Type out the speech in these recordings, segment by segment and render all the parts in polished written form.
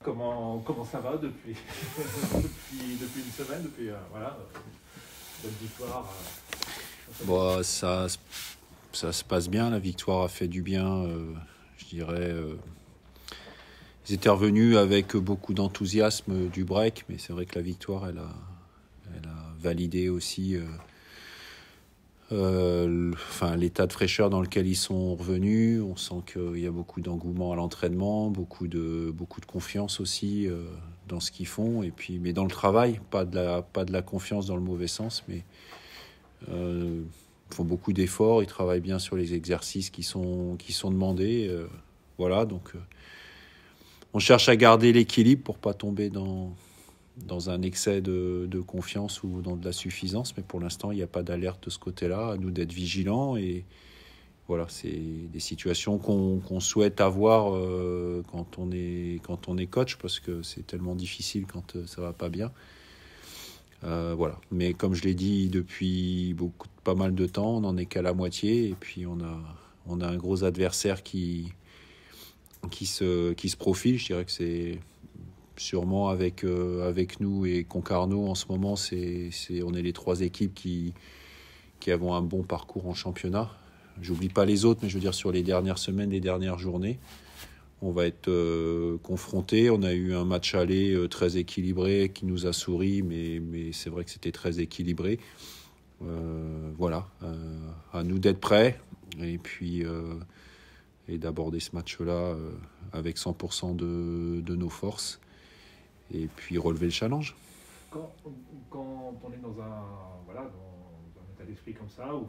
Comment ça va depuis, depuis une semaine, voilà, bonne victoire. Bon, ça se passe bien, la victoire a fait du bien, je dirais. Ils étaient revenus avec beaucoup d'enthousiasme du break, mais c'est vrai que la victoire, elle a validé aussi l'état de fraîcheur dans lequel ils sont revenus. On sent qu'il y a beaucoup d'engouement à l'entraînement, beaucoup de confiance aussi dans ce qu'ils font, et puis, mais dans le travail, pas de la confiance dans le mauvais sens, mais ils font beaucoup d'efforts, ils travaillent bien sur les exercices qui sont demandés. Voilà, donc on cherche à garder l'équilibre pour pas tomber dans un excès de confiance ou dans de la suffisance, mais pour l'instant, il n'y a pas d'alerte de ce côté-là. À nous d'être vigilants, et voilà, c'est des situations qu'on souhaite avoir quand on est coach, parce que c'est tellement difficile quand ça va pas bien. Voilà. Mais comme je l'ai dit depuis pas mal de temps, on n'en est qu'à la moitié, et puis on a un gros adversaire qui se profile. Je dirais que c'est sûrement avec nous et Concarneau en ce moment, on est les trois équipes qui avons un bon parcours en championnat. J'oublie pas les autres, mais je veux dire sur les dernières semaines, les dernières journées, on va être confrontés. On a eu un match aller très équilibré qui nous a souri, mais c'est vrai que c'était très équilibré. Voilà, à nous d'être prêts, et puis et d'aborder ce match-là avec 100% de nos forces, et puis relever le challenge. Quand on est dans un état d'esprit comme ça, où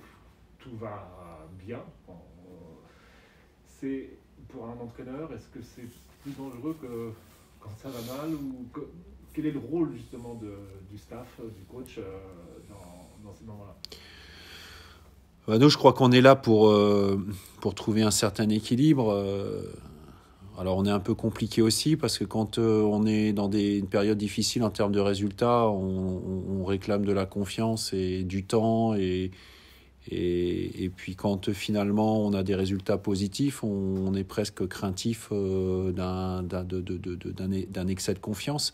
tout va bien, c'est pour un entraîneur, est-ce que c'est plus dangereux que quand ça va mal, quel est le rôle justement du staff, du coach dans ces moments-là? Nous, je crois qu'on est là pour trouver un certain équilibre. Alors, on est un peu compliqué aussi, parce que quand on est dans une période difficile en termes de résultats, on réclame de la confiance et du temps. Et puis, quand finalement on a des résultats positifs, on est presque craintif d'un excès de confiance.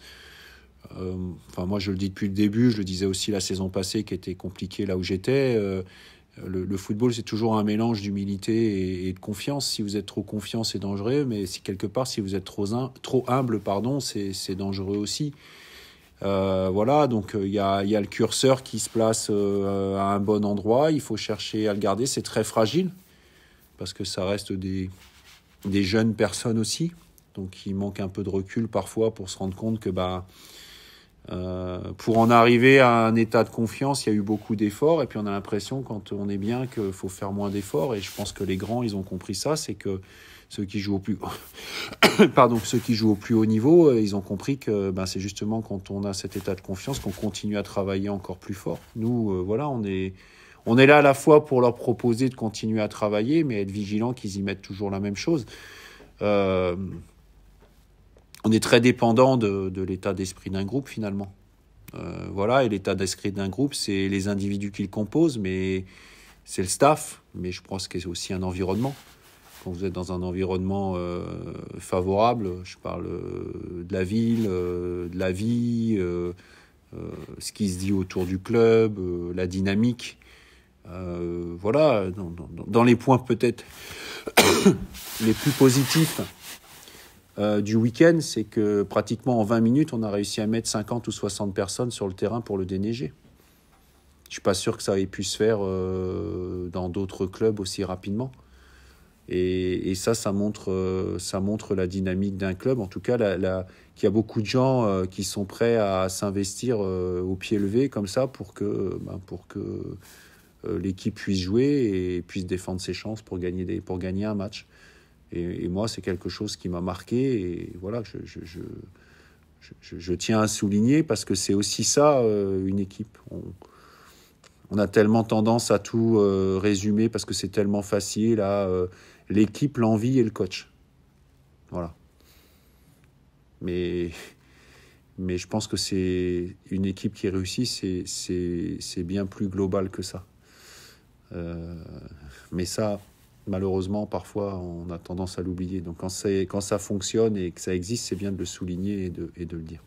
Moi, je le dis depuis le début, je le disais aussi la saison passée, qui était compliquée là où j'étais. Le football, c'est toujours un mélange d'humilité et de confiance. Si vous êtes trop confiant, c'est dangereux, mais quelque part, si vous êtes trop humble, c'est dangereux aussi. Voilà, donc il y a le curseur qui se place à un bon endroit. Il faut chercher à le garder. C'est très fragile, parce que ça reste des jeunes personnes aussi. Donc il manque un peu de recul parfois pour se rendre compte que pour en arriver à un état de confiance, il y a eu beaucoup d'efforts, et puis on a l'impression, quand on est bien, qu'il faut faire moins d'efforts. Et je pense que les grands, ils ont compris ça. C'est que ceux qui jouent au plus haut niveau, ils ont compris que c'est justement quand on a cet état de confiance qu'on continue à travailler encore plus fort. Nous, voilà, on est là à la fois pour leur proposer de continuer à travailler, mais être vigilant qu'ils y mettent toujours la même chose. On est très dépendant de l'état d'esprit d'un groupe, finalement. Voilà, et l'état d'esprit d'un groupe, c'est les individus qui le composent, mais c'est le staff. Mais je pense que c'est aussi un environnement. Quand vous êtes dans un environnement favorable, je parle de la ville, de la vie, ce qui se dit autour du club, la dynamique. Voilà, dans les points peut-être les plus positifs du week-end, c'est que pratiquement en 20 minutes, on a réussi à mettre 50 ou 60 personnes sur le terrain pour le déneiger. Je ne suis pas sûr que ça ait pu se faire dans d'autres clubs aussi rapidement. Et ça montre la dynamique d'un club. En tout cas, qu'il y a beaucoup de gens qui sont prêts à s'investir au pied levé comme ça pour que l'équipe puisse jouer et puisse défendre ses chances pour gagner un match. Et moi, c'est quelque chose qui m'a marqué, et voilà, je tiens à souligner, parce que c'est aussi ça, une équipe. On a tellement tendance à tout résumer, parce que c'est tellement facile, à l'équipe, l'envie et le coach. Voilà. Mais je pense que c'est une équipe qui réussit, c'est bien plus global que ça. Mais ça, malheureusement, parfois, on a tendance à l'oublier. Donc, quand ça fonctionne et que ça existe, c'est bien de le souligner et de le dire.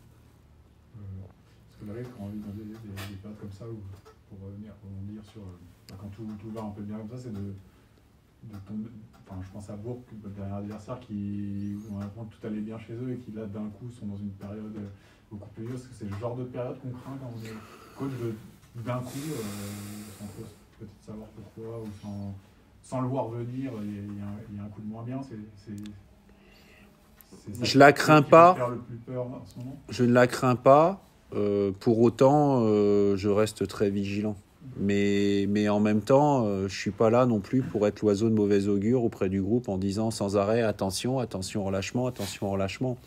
Parce que j'arrive quand on vit dans des périodes comme ça, où, pour revenir sur quand tout va un peu bien comme ça, c'est de tomber. Enfin, je pense à Bourg, le dernier adversaire, où on a l'impression que tout allait bien chez eux et qui là d'un coup sont dans une période beaucoup plus dure. Est-ce que c'est le genre de période qu'on craint quand on est coach d'un coup, sans peut-être savoir pourquoi ou sans le voir venir, il y a un coup de moins bien. Je la crains pas. Faire le plus peur en ce moment. Je ne la crains pas. Pour autant, je reste très vigilant. Mais en même temps, je ne suis pas là non plus pour être l'oiseau de mauvais augure auprès du groupe en disant sans arrêt attention, attention, relâchement, attention, relâchement.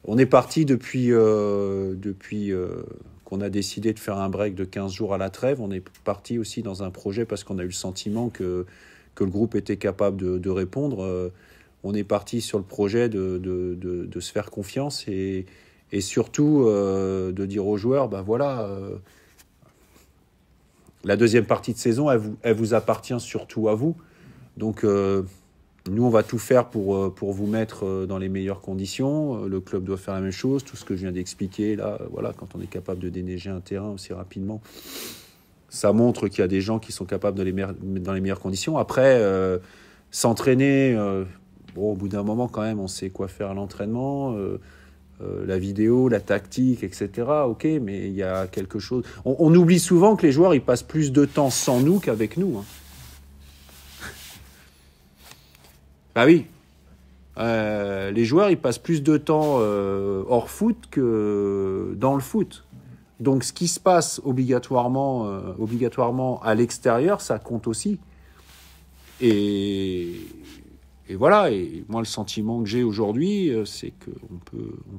On est parti depuis qu'on a décidé de faire un break de 15 jours à la trêve. On est parti aussi dans un projet parce qu'on a eu le sentiment que le groupe était capable de répondre. On est parti sur le projet de se faire confiance et surtout de dire aux joueurs, la deuxième partie de saison, elle vous appartient surtout à vous. Donc, nous, on va tout faire pour vous mettre dans les meilleures conditions. Le club doit faire la même chose. Tout ce que je viens d'expliquer, là, voilà, quand on est capable de déneiger un terrain aussi rapidement, ça montre qu'il y a des gens qui sont capables de les mettre dans les meilleures conditions. Après, s'entraîner, au bout d'un moment, quand même, on sait quoi faire à l'entraînement. La vidéo, la tactique, etc. Ok, mais il y a quelque chose. On oublie souvent que les joueurs ils passent plus de temps sans nous qu'avec nous. Hein. Bah oui. Les joueurs ils passent plus de temps hors foot que dans le foot. Donc ce qui se passe obligatoirement à l'extérieur, ça compte aussi. Et voilà, et moi le sentiment que j'ai aujourd'hui, c'est qu'on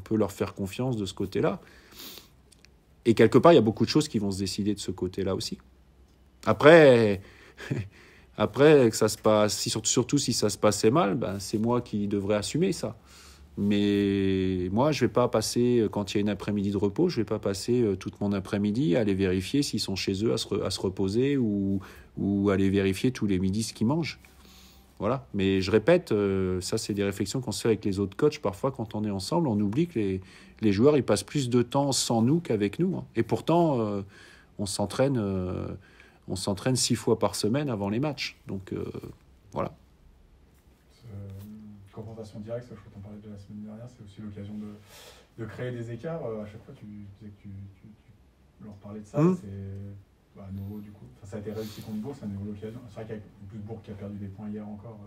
peut leur faire confiance de ce côté-là. Et quelque part, il y a beaucoup de choses qui vont se décider de ce côté-là aussi. Après que ça se passe, surtout si ça se passait mal, c'est moi qui devrais assumer ça. Mais moi, je ne vais pas passer, quand il y a une après-midi de repos, je ne vais pas passer toute mon après-midi à aller vérifier s'ils sont chez eux à se reposer ou aller vérifier tous les midis ce qu'ils mangent. Voilà, mais je répète, ça c'est des réflexions qu'on se fait avec les autres coachs. Parfois, quand on est ensemble, on oublie que les joueurs ils passent plus de temps sans nous qu'avec nous. Hein. Et pourtant, on s'entraîne 6 fois par semaine avant les matchs. Donc voilà. Confrontation directe, je crois qu'on parlait de la semaine dernière, c'est aussi l'occasion de créer des écarts. À chaque fois, tu disais que tu leur parlais de ça. C'est à nouveau, du coup, ça a été réussi contre Bourg, c'est à nouveau l'occasion. C'est vrai qu'avec plus de Bourg qui a perdu des points hier encore,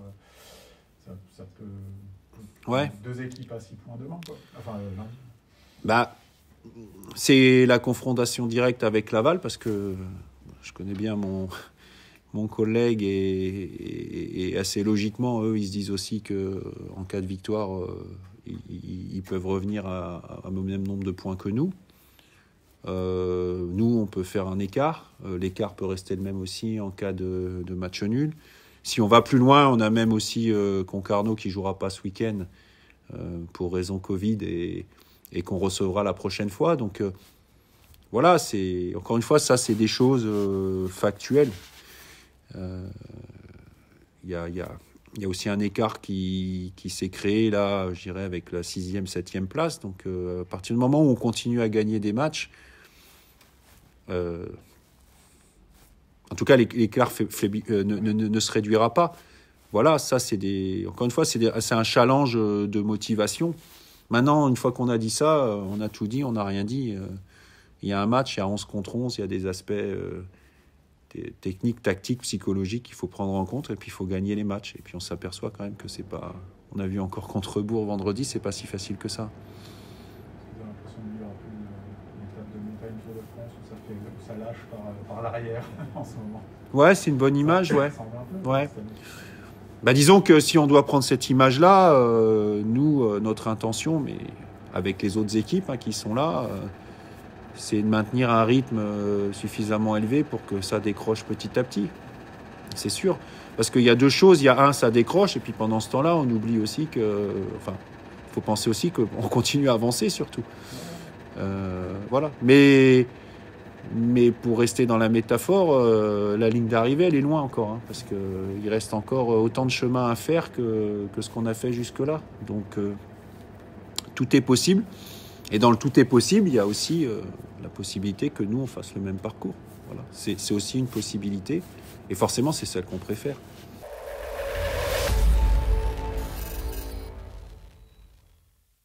ça peut. Ouais. 2 équipes à 6 points demain, quoi. Enfin, lundi. C'est la confrontation directe avec Laval, parce que je connais bien mon collègue et assez logiquement, eux, ils se disent aussi qu'en cas de victoire, ils peuvent revenir à même nombre de points que nous. Nous, on peut faire un écart. L'écart peut rester le même aussi en cas de match nul. Si on va plus loin, on a même aussi Concarneau qui ne jouera pas ce week-end pour raison Covid et qu'on recevra la prochaine fois. Donc voilà, encore une fois, ça, c'est des choses factuelles. Il y a aussi un écart qui s'est créé là, je dirais, avec la 6e, 7e place. Donc à partir du moment où on continue à gagner des matchs, en tout cas l'écart ne se réduira pas. Voilà, ça encore une fois, c'est un challenge de motivation. Maintenant, une fois qu'on a dit ça, on a tout dit, on n'a rien dit. Il y a un match, il y a 11 contre 11, il y a des aspects techniques, tactiques, psychologiques qu'il faut prendre en compte, et puis il faut gagner les matchs. Et puis on s'aperçoit quand même que c'est pas... On a vu encore contre Bourg vendredi, c'est pas si facile que ça. J'ai l'impression de vivre un peu une étape de montagne Tour de France où ça lâche par l'arrière en ce moment. Ouais, c'est une bonne image, ouais. Ouais. Bah, disons que si on doit prendre cette image-là, nous, notre intention, mais avec les autres équipes qui sont là, c'est de maintenir un rythme suffisamment élevé pour que ça décroche petit à petit. C'est sûr. Parce qu'il y a 2 choses. Il y a ça décroche, et puis pendant ce temps-là, on oublie aussi que... Enfin, il faut penser aussi qu'on continue à avancer, surtout. Voilà. Mais Mais pour rester dans la métaphore, la ligne d'arrivée, elle est loin encore, hein, parce qu'il reste encore autant de chemin à faire que ce qu'on a fait jusque-là. Donc, tout est possible. Et dans le tout est possible, il y a aussi la possibilité que nous, on fasse le même parcours. Voilà. C'est aussi une possibilité. Et forcément, c'est celle qu'on préfère.